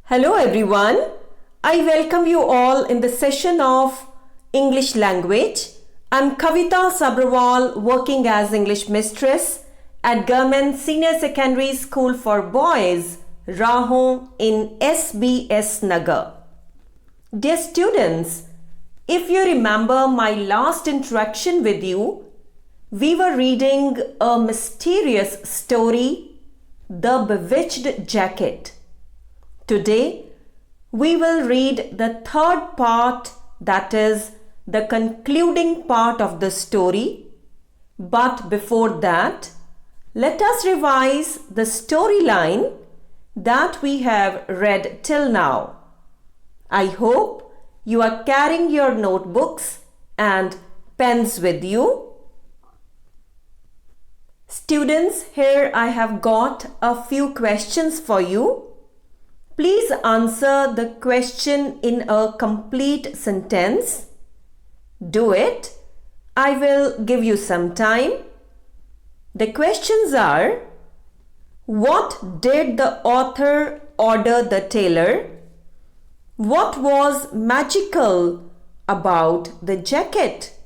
Hello everyone. I welcome you all in the session of English language. I'm Kavita Sabharwal, working as English mistress at Government Senior Secondary School for Boys, Rahon in SBS Nagar. Dear students, if you remember my last interaction with you, we were reading a mysterious story, The Bewitched Jacket. Today, we will read the third part, that is, the concluding part of the story. But before that, let us revise the storyline that we have read till now. I hope you are carrying your notebooks and pens with you. Students, here I have got a few questions for you. Please answer the question in a complete sentence. Do it. I will give you some time. The questions are: what did the author order the tailor? What was magical about the jacket?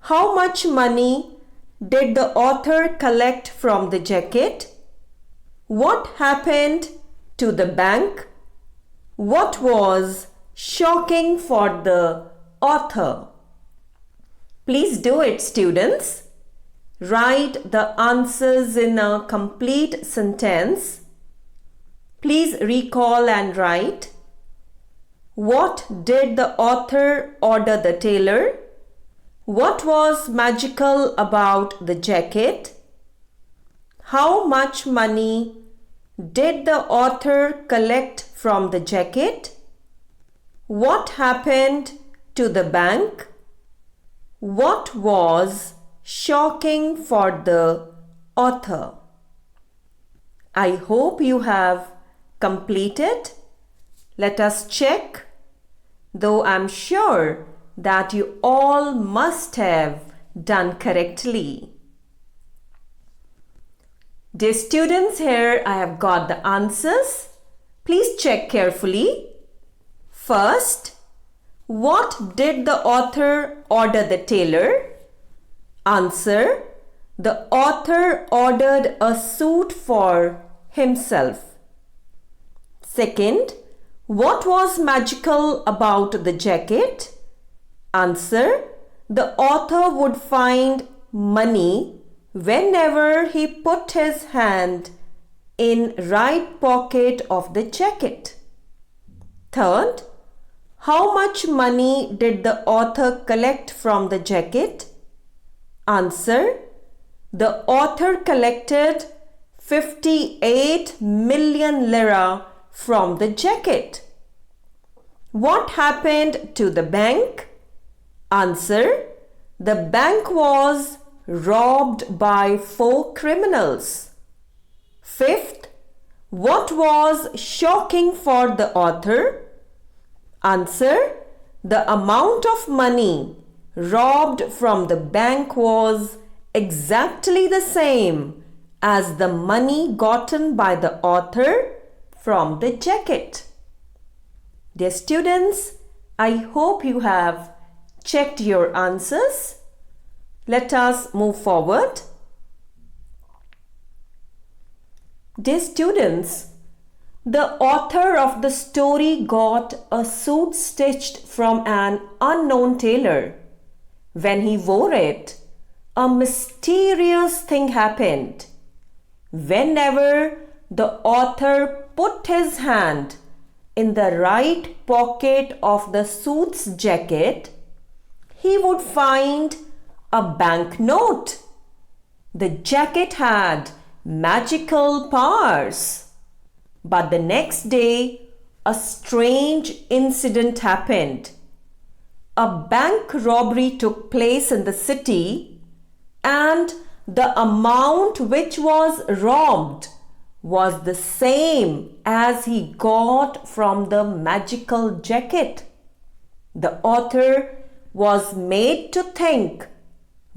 How much money did the author collect from the jacket? What happened to the bank? What was shocking for the author? Please do it, students. Write the answers in a complete sentence. Please recall and write: what did the author order the tailor? What was magical about the jacket? How much money did the author collect from the jacket? What happened to the bank? What was shocking for the author? I hope you have completed. Let us check, though I'm sure that you all must have done correctly. Dear students, here I have got the answers. Please check carefully. First, what did the author order the tailor? Answer: the author ordered a suit for himself. Second, what was magical about the jacket? Answer: the author would find money whenever he put his hand in right pocket of the jacket. Third, how much money did the author collect from the jacket? Answer: the author collected 58 million lira from the jacket. What happened to the bank? Answer: the bank was robbed by 4 criminals. Fifth, what was shocking for the author? Answer: the amount of money robbed from the bank was exactly the same as the money gotten by the author from the jacket. Dear students, I hope you have checked your answers. Let us move forward. Dear students, the author of the story got a suit stitched from an unknown tailor. When he wore it, a mysterious thing happened. Whenever the author put his hand in the right pocket of the suit's jacket, he would find a banknote. The jacket had magical powers. But the next day, a strange incident happened. A bank robbery took place in the city, and the amount which was robbed was the same as he got from the magical jacket. The author was made to think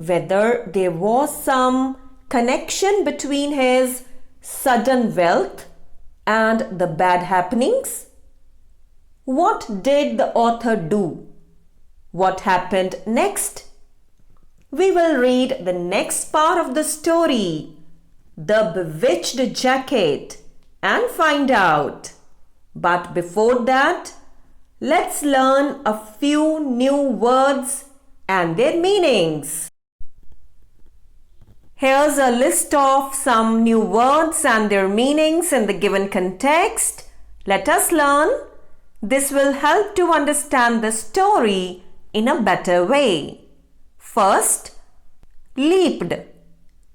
whether there was some connection between his sudden wealth and the bad happenings? What did the author do? What happened next? We will read the next part of the story, The Bewitched Jacket, and find out. But before that, let's learn a few new words and their meanings. Here's a list of some new words and their meanings in the given context. Let us learn. This will help to understand the story in a better way. First, leaped.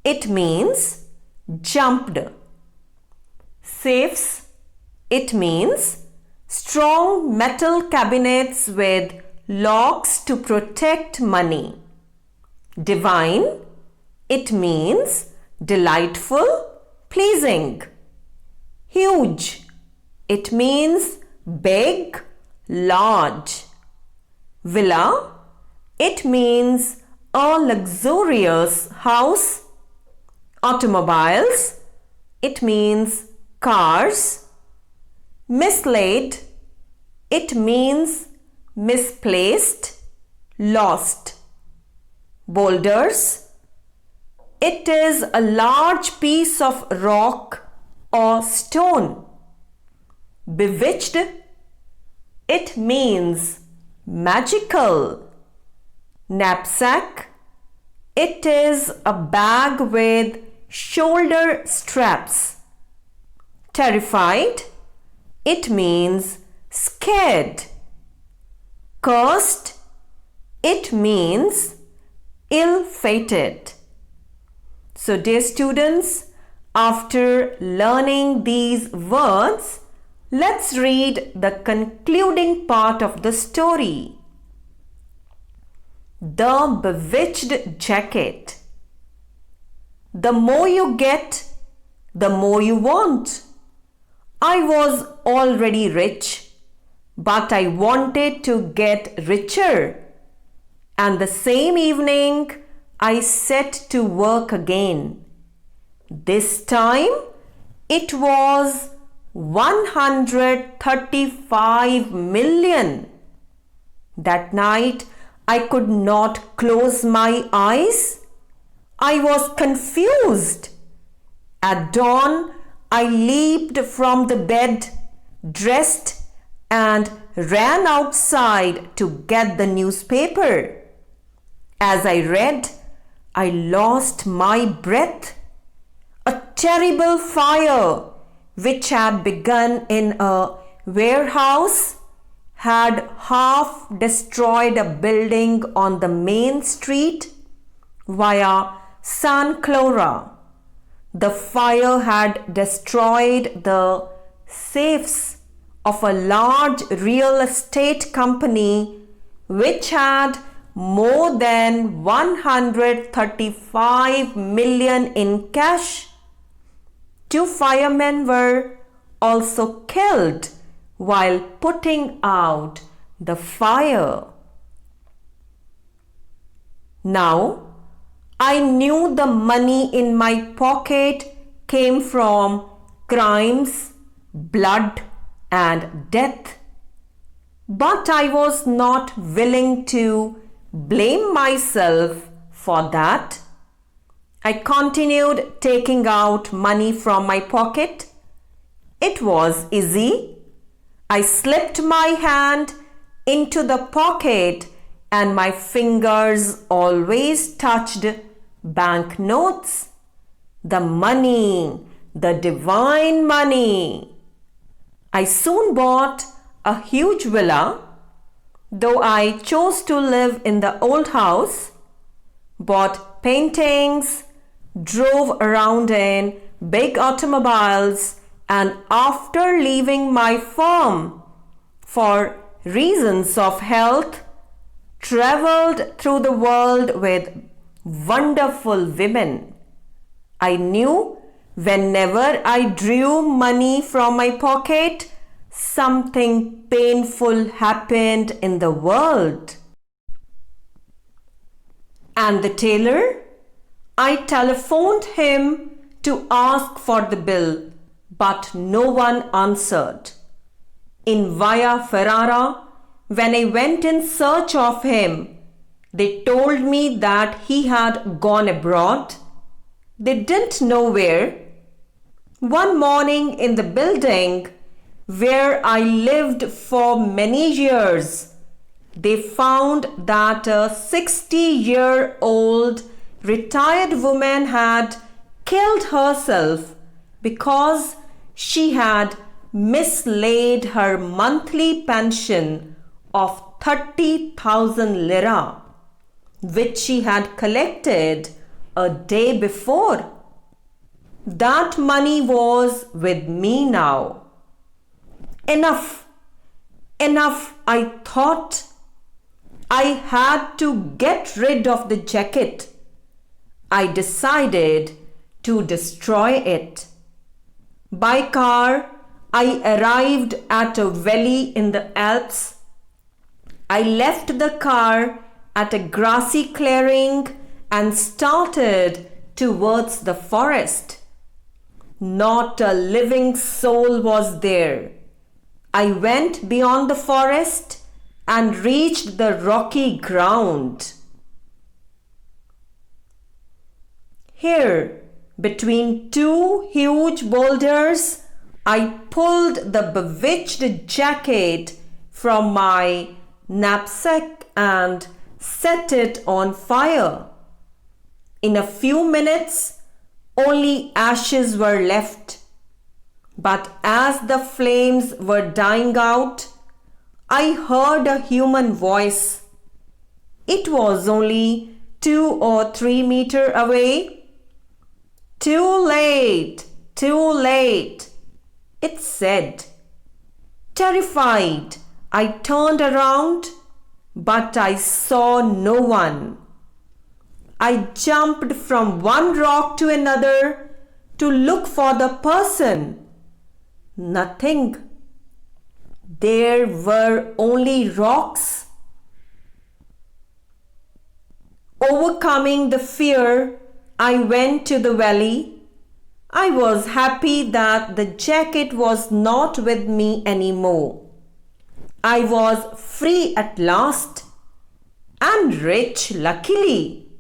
It means jumped. Safes. It means strong metal cabinets with locks to protect money. Divine. It means delightful, pleasing. Huge. It means big, large. Villa. It means a luxurious house. Automobiles. It means cars. Mislaid. It means misplaced, lost. Boulders. It is a large piece of rock or stone. Bewitched. It means magical. Knapsack. It is a bag with shoulder straps. Terrified. It means scared. Cursed. It means ill-fated. So dear students, after learning these words, let's read the concluding part of the story. The Bewitched Jacket. The more you get, the more you want. I was already rich, but I wanted to get richer. And the same evening, I set to work again. This time, it was 135 million. That night, I could not close my eyes. I was confused. At dawn, I leaped from the bed, dressed, and ran outside to get the newspaper. As I read, I lost my breath. A terrible fire, which had begun in a warehouse, had half destroyed a building on the main street via San Clara. The fire had destroyed the safes of a large real estate company which had more than 135 million in cash. 2 firemen were also killed while putting out the fire. Now, I knew the money in my pocket came from crimes, blood, and death. But I was not willing to blame myself for that. I continued taking out money from my pocket. It was easy. I slipped my hand into the pocket and my fingers always touched banknotes. The money, the divine money. I soon bought a huge villa, though I chose to live in the old house, bought paintings, drove around in big automobiles, and after leaving my farm for reasons of health, traveled through the world with wonderful women. I knew whenever I drew money from my pocket, something painful happened in the world. And the tailor? I telephoned him to ask for the bill, but no one answered. In Via Ferrara, when I went in search of him, they told me that he had gone abroad. They didn't know where. One morning in the building where I lived for many years, they found that a 60-year-old retired woman had killed herself because she had mislaid her monthly pension of 30,000 lira, which she had collected a day before. That money was with me now. Enough, I thought. I had to get rid of the jacket. I decided to destroy it. By car, I arrived at a valley in the Alps. I left the car at a grassy clearing and started towards the forest. Not a living soul was there. I went beyond the forest and reached the rocky ground. Here, between two huge boulders, I pulled the bewitched jacket from my knapsack and set it on fire. In a few minutes, only ashes were left. But as the flames were dying out, I heard a human voice. It was only 2 or 3 meters away. Too late, it said. Terrified, I turned around, but I saw no one. I jumped from one rock to another to look for the person. Nothing. There were only rocks. Overcoming the fear, I went to the valley. I was happy that the jacket was not with me anymore. I was free at last and rich, luckily.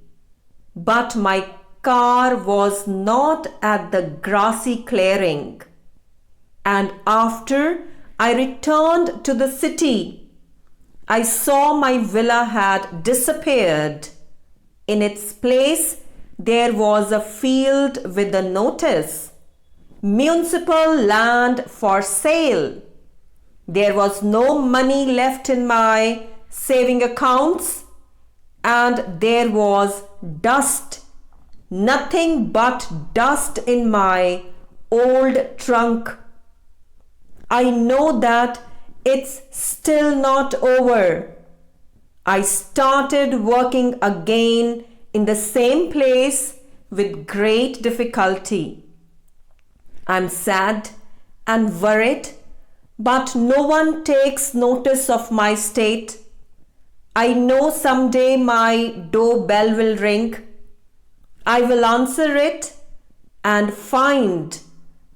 But my car was not at the grassy clearing. And after I returned to the city, I saw my villa had disappeared. In its place, there was a field with a notice, municipal land for sale. There was no money left in my saving accounts, and there was dust, nothing but dust in my old trunk. I know that it's still not over. I started working again in the same place with great difficulty. I'm sad and worried, but no one takes notice of my state. I know someday my doorbell will ring. I will answer it and find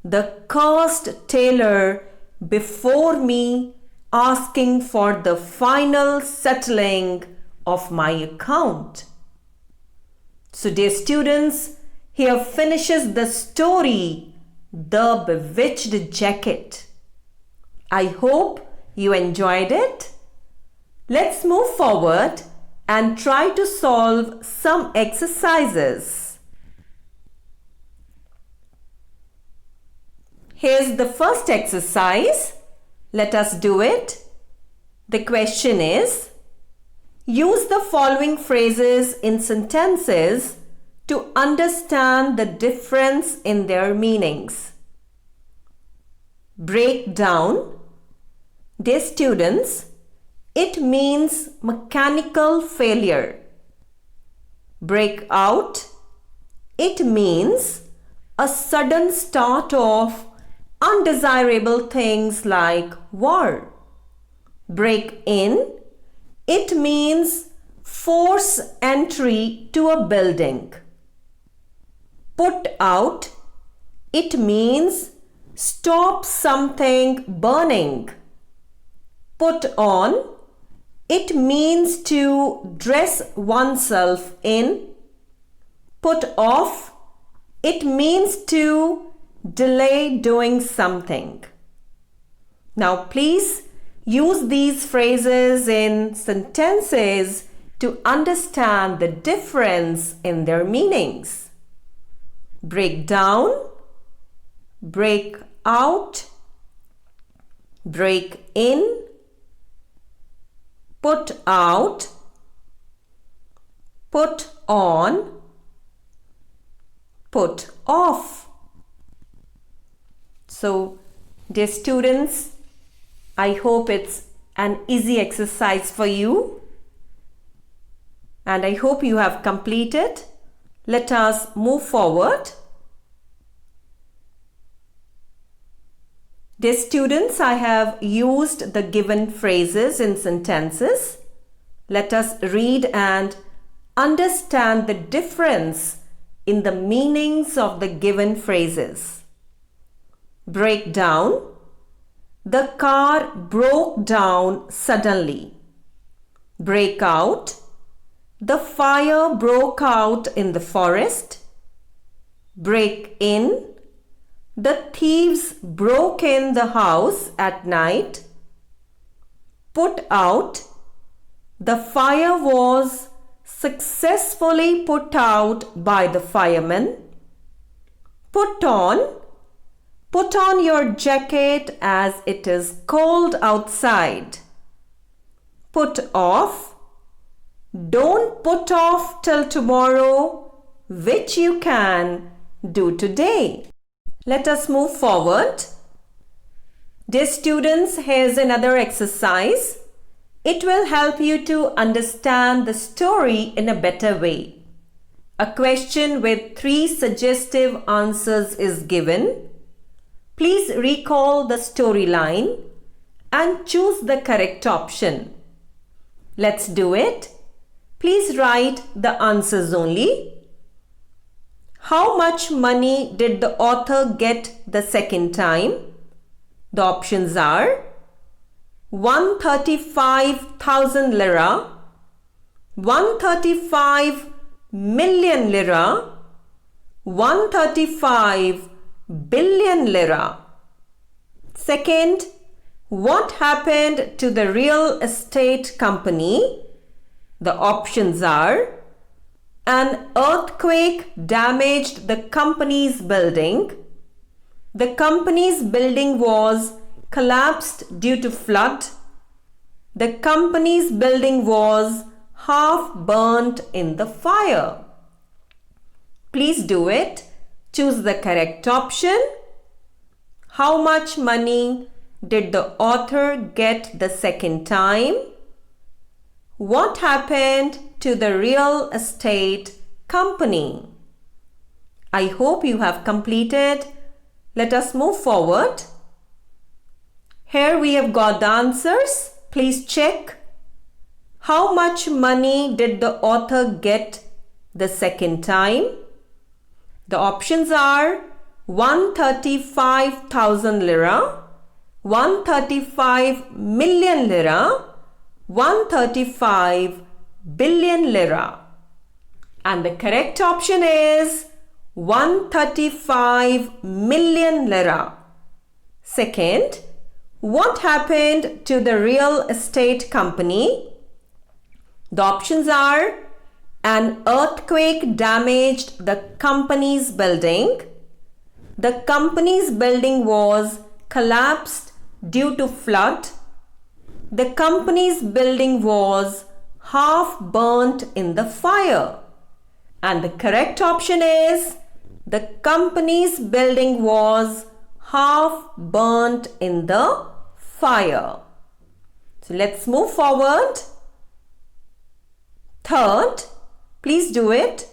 the cursed tailor before me asking for the final settling of my account. So dear students, here finishes the story, The Bewitched Jacket. I hope you enjoyed it. Let's move forward and try to solve some exercises. Here's the first exercise. Let us do it. The question is, use the following phrases in sentences to understand the difference in their meanings. Break down. Dear students, it means mechanical failure. Break out. It means a sudden start of undesirable things like war. Break in. It means force entry to a building. Put out. It means stop something burning. Put on, it means to dress oneself in. Put off, it means to delay doing something. Now please use these phrases in sentences to understand the difference in their meanings. Break down, break out, break in, put out, put on, put off. So, dear students, I hope it's an easy exercise for you and I hope you have completed. Let us move forward. Dear students, I have used the given phrases in sentences. Let us read and understand the difference in the meanings of the given phrases. Break down. The car broke down suddenly. Break out. The fire broke out in the forest. Break in. The thieves broke in the house at night. Put out. The fire was successfully put out by the firemen. Put on. Put on your jacket as it is cold outside. Put off. Don't put off till tomorrow, which you can do today. Let us move forward. Dear students, here's another exercise. It will help you to understand the story in a better way. A question with 3 suggestive answers is given. Please recall the storyline and choose the correct option. Let's do it. Please write the answers only. How much money did the author get the second time? The options are 135,000 lira, 135 million lira, 135 billion lira. Second, what happened to the real estate company? The options are an earthquake damaged the company's building. The company's building was collapsed due to flood. The company's building was half burnt in the fire. Please do it. Choose the correct option. How much money did the author get the second time? What happened to the real estate company? I hope you have completed. Let us move forward. Here we have got the answers. Please check. How much money did the author get the second time? The options are 135,000 lira, 135 million lira, 135 billion lira. And the correct option is 135 million lira. Second, what happened to the real estate company? The options are an earthquake damaged the company's building. The company's building was collapsed due to flood. The company's building was half burnt in the fire. And the correct option is the company's building was half burnt in the fire. So let's move forward. Third, please do it.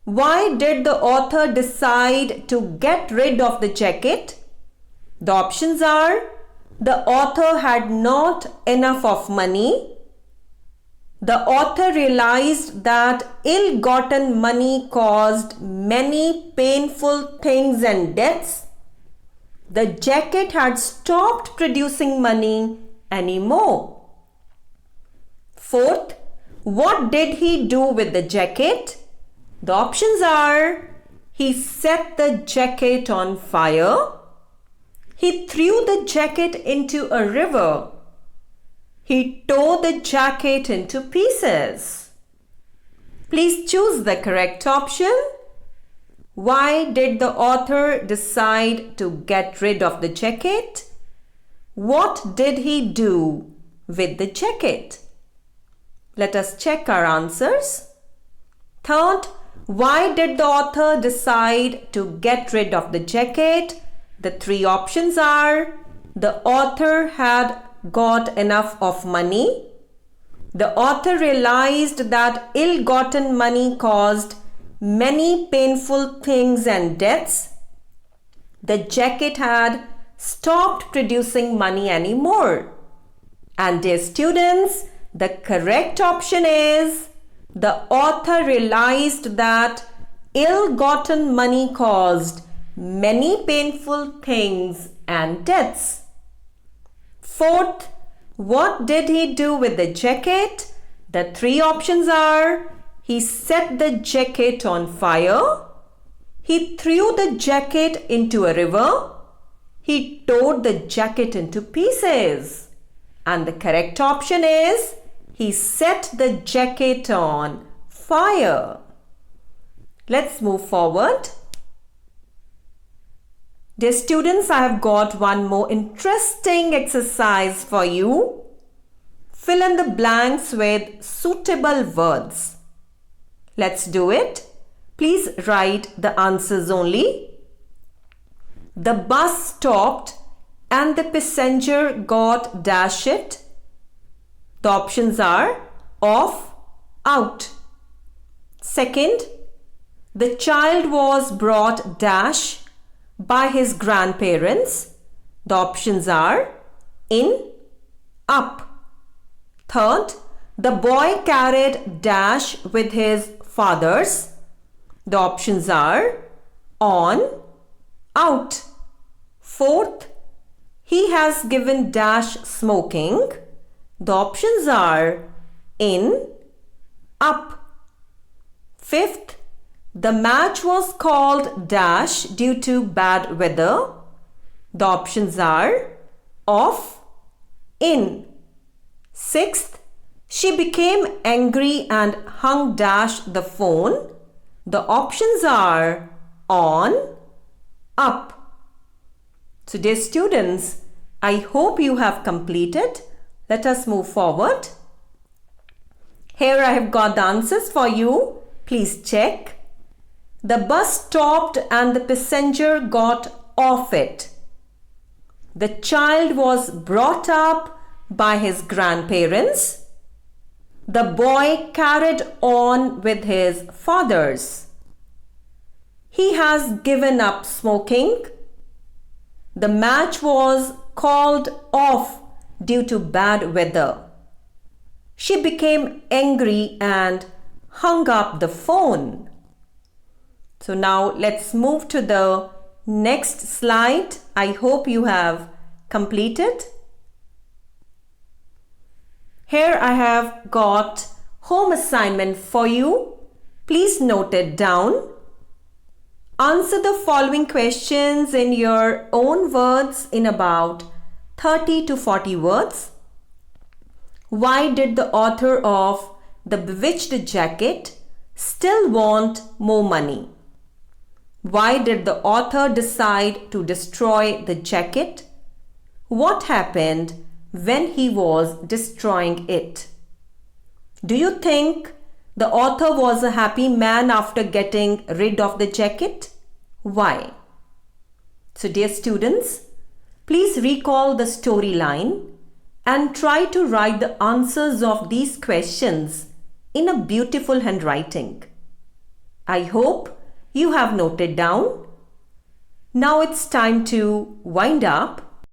Why did the author decide to get rid of the jacket? The options are the author had not enough of money. The author realized that ill-gotten money caused many painful things and deaths. The jacket had stopped producing money anymore. Fourth, what did he do with the jacket? The options are: he set the jacket on fire, he threw the jacket into a river, he tore the jacket into pieces. Please choose the correct option. Why did the author decide to get rid of the jacket? What did he do with the jacket? Let us check our answers. Third, why did the author decide to get rid of the jacket? The three options are: the author had got enough of money, the author realized that ill-gotten money caused many painful things and deaths, the jacket had stopped producing money anymore. And dear students, the correct option is: the author realized that ill-gotten money caused many painful things and deaths. Fourth, what did he do with the jacket? The three options are: he set the jacket on fire, he threw the jacket into a river, he tore the jacket into pieces. And the correct option is: he set the jacket on fire. Let's move forward. Dear students, I have got one more interesting exercise for you. Fill in the blanks with suitable words. Let's do it. Please write the answers only. The bus stopped and the passenger got dash it. The options are off, out. Second, the child was brought dash by his grandparents. The options are in, up. Third, the boy carried dash with his fathers. The options are on, out. Fourth, he has given dash smoking. The options are in, up. Fifth, the match was called dash due to bad weather. The options are off, in. Sixth, she became angry and hung dash the phone. The options are on, up. So dear students, I hope you have completed. Let us move forward. Here I have got the answers for you. Please check. The bus stopped and the passenger got off it. The child was brought up by his grandparents. The boy carried on with his fathers. He has given up smoking. The match was called off due to bad weather. She became angry and hung up the phone. So now let's move to the next slide. I hope you have completed. Here I have got home assignment for you. Please note it down. Answer the following questions in your own words in about 30 to 40 words. Why did the author of The Bewitched Jacket still want more money? Why did the author decide to destroy the jacket? What happened when he was destroying it? Do you think the author was a happy man after getting rid of the jacket? Why? So dear students, please recall the storyline and try to write the answers of these questions in a beautiful handwriting. I hope you have noted down. Now it's time to wind up.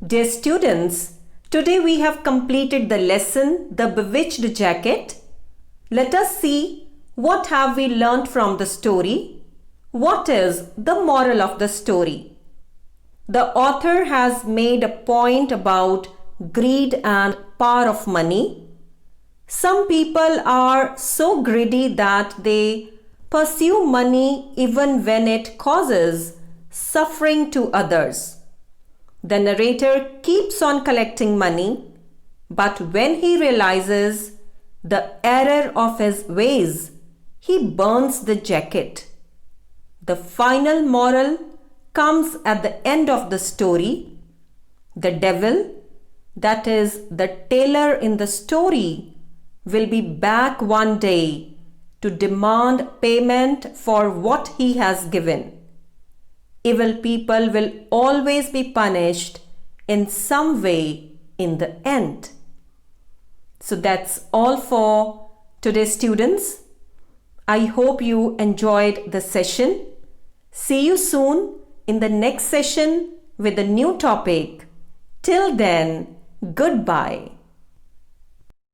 Dear students, today we have completed the lesson, The Bewitched Jacket. Let us see what have we learnt from the story. What is the moral of the story? The author has made a point about greed and power of money. Some people are so greedy that they pursue money even when it causes suffering to others. The narrator keeps on collecting money, but when he realizes the error of his ways, he burns the jacket. The final moral comes at the end of the story. The devil, that is the tailor in the story, will be back one day to demand payment for what he has given. Evil people will always be punished in some way in the end. So that's all for today, students. I hope you enjoyed the session. See you soon in the next session with a new topic. Till then, goodbye.